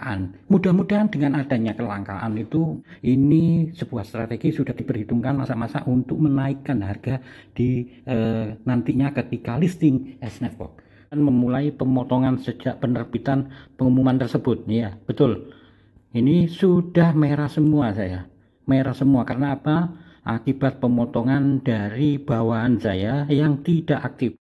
kelangkaan. Mudah-mudahan dengan adanya kelangkaan itu, ini sebuah strategi sudah diperhitungkan masa-masa untuk menaikkan harga di nantinya ketika listing S-Network. Dan memulai pemotongan sejak penerbitan pengumuman tersebut. Ya, betul. Ini sudah merah semua saya. Merah semua karena apa? Akibat pemotongan dari bawahan saya yang tidak aktif.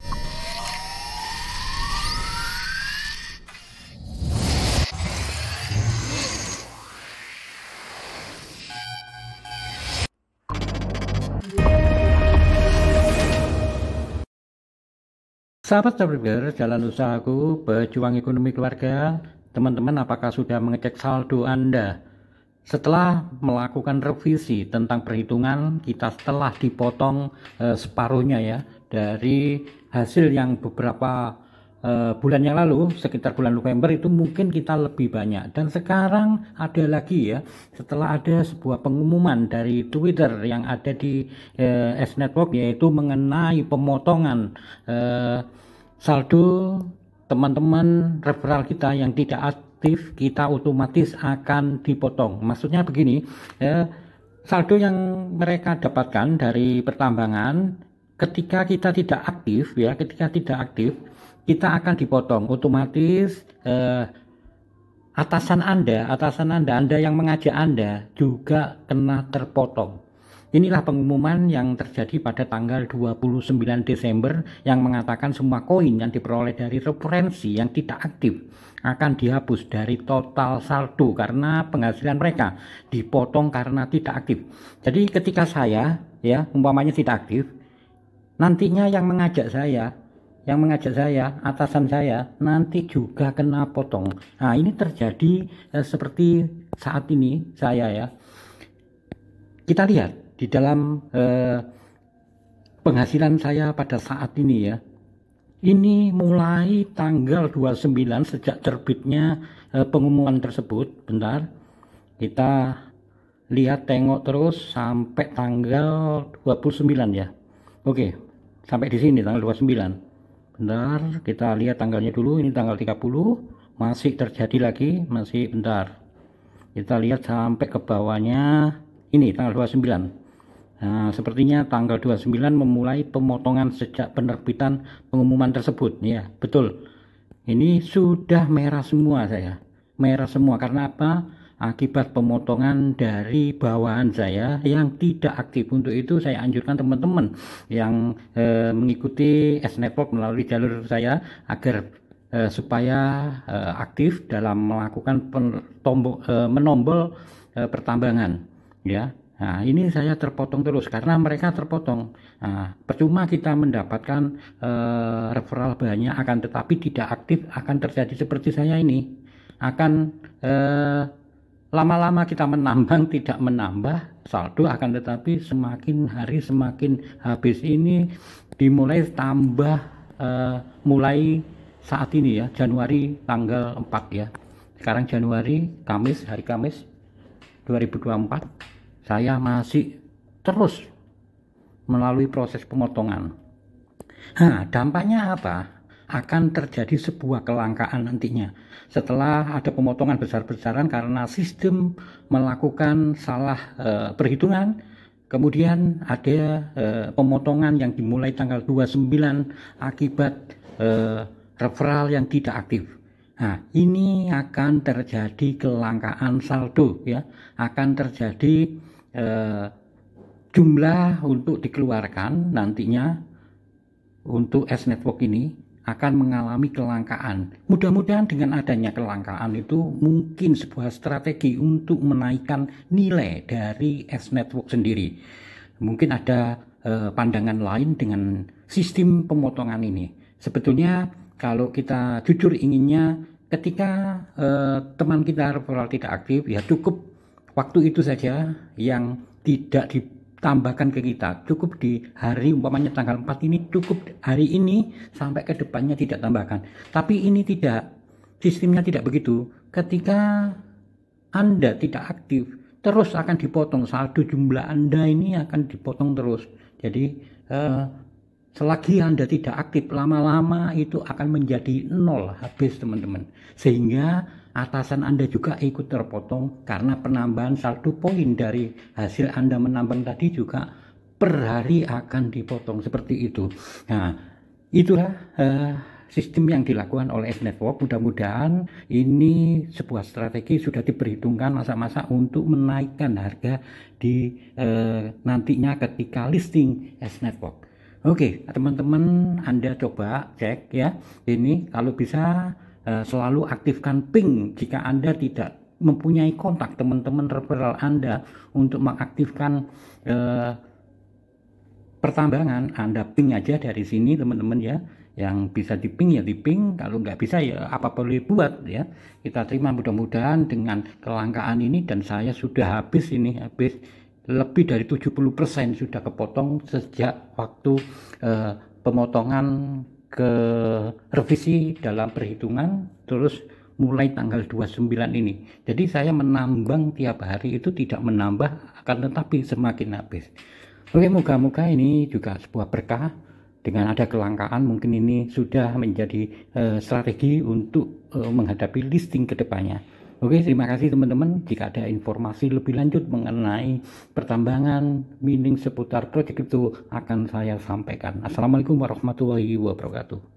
Sahabat Trader, jalan usahaku, pejuang ekonomi keluarga, teman-teman apakah sudah mengecek saldo Anda? Setelah melakukan revisi tentang perhitungan, kita setelah dipotong separuhnya ya, dari hasil yang beberapa bulan yang lalu, sekitar bulan November itu mungkin kita lebih banyak. Dan sekarang ada lagi ya, setelah ada sebuah pengumuman dari Twitter yang ada di S-Network, yaitu mengenai pemotongan saldo teman-teman referral kita yang tidak aktif, kita otomatis akan dipotong. Maksudnya begini, saldo yang mereka dapatkan dari pertambangan ketika kita tidak aktif ya, kita akan dipotong otomatis. Atasan Anda yang mengajak Anda juga kena terpotong. Inilah pengumuman yang terjadi pada tanggal 29 Desember yang mengatakan semua koin yang diperoleh dari referensi yang tidak aktif akan dihapus dari total saldo karena penghasilan mereka dipotong karena tidak aktif. Jadi ketika saya ya umpamanya tidak aktif, nantinya yang mengajak saya, atasan saya nanti juga kena potong. Nah, ini terjadi seperti saat ini saya ya. Kita lihat di dalam penghasilan saya pada saat ini ya. Ini mulai tanggal 29 sejak terbitnya pengumuman tersebut. Bentar. Kita lihat, tengok terus sampai tanggal 29 ya. Oke. Sampai di sini tanggal 29. Bentar, kita lihat tanggalnya dulu. Ini tanggal 30. Masih terjadi lagi, masih bentar. Kita lihat sampai ke bawahnya. Ini tanggal 29. Nah, sepertinya tanggal 29 memulai pemotongan sejak penerbitan pengumuman tersebut. Ya, betul. Ini sudah merah semua saya. Merah semua karena apa? Akibat pemotongan dari bawahan saya yang tidak aktif. Untuk itu saya anjurkan teman-teman yang mengikuti S-Network melalui jalur saya agar supaya aktif dalam melakukan menombol pertambangan ya. Nah, ini saya terpotong terus karena mereka terpotong. Nah, percuma kita mendapatkan referral banyak, akan tetapi tidak aktif, akan terjadi seperti saya ini. Akan lama-lama kita menambang tidak menambah saldo, akan tetapi semakin hari semakin habis. Ini dimulai tambah mulai saat ini ya, Januari tanggal 4 ya. Sekarang Januari, hari Kamis 2024. Saya masih terus melalui proses pemotongan. Nah, dampaknya apa? Akan terjadi sebuah kelangkaan nantinya. Setelah ada pemotongan besar-besaran karena sistem melakukan salah perhitungan, kemudian ada pemotongan yang dimulai tanggal 29 akibat referral yang tidak aktif. Nah, ini akan terjadi kelangkaan saldo ya, akan terjadi jumlah untuk dikeluarkan nantinya untuk S-Network ini akan mengalami kelangkaan. Mudah-mudahan dengan adanya kelangkaan itu mungkin sebuah strategi untuk menaikkan nilai dari S-Network sendiri. Mungkin ada pandangan lain dengan sistem pemotongan ini. Sebetulnya kalau kita jujur inginnya ketika teman kita referral tidak aktif ya cukup waktu itu saja yang tidak ditambahkan ke kita, cukup di hari umpamanya tanggal 4 ini, cukup hari ini sampai ke depannya tidak tambahkan. Tapi ini tidak, sistemnya tidak begitu. Ketika Anda tidak aktif, terus akan dipotong saldo jumlah Anda ini akan dipotong terus. Jadi selagi Anda tidak aktif, lama-lama itu akan menjadi nol habis teman-teman. Sehingga atasan Anda juga ikut terpotong karena penambahan saldo poin dari hasil Anda menambang tadi juga per hari akan dipotong seperti itu. Nah, itulah sistem yang dilakukan oleh S-Network. Mudah-mudahan ini sebuah strategi sudah diperhitungkan masa-masa untuk menaikkan harga di nantinya ketika listing S-Network. Oke, teman-teman, Anda coba cek ya. Ini kalau bisa selalu aktifkan ping jika Anda tidak mempunyai kontak teman-teman referral Anda untuk mengaktifkan pertambangan. Anda ping aja dari sini teman-teman ya. Yang bisa diping ya diping, kalau nggak bisa ya apa boleh buat ya. Kita terima, mudah-mudahan dengan kelangkaan ini, dan saya sudah habis lebih dari 70% sudah kepotong sejak waktu pemotongan ke revisi dalam perhitungan, terus mulai tanggal 29 ini. Jadi saya menambang tiap hari itu tidak menambah, akan tetapi semakin habis. Oke, moga-moga ini juga sebuah berkah. Dengan ada kelangkaan, mungkin ini sudah menjadi strategi untuk menghadapi listing kedepannya. Oke, terima kasih teman-teman. Jika ada informasi lebih lanjut mengenai pertambangan, mining seputar proyek itu akan saya sampaikan. Assalamualaikum warahmatullahi wabarakatuh.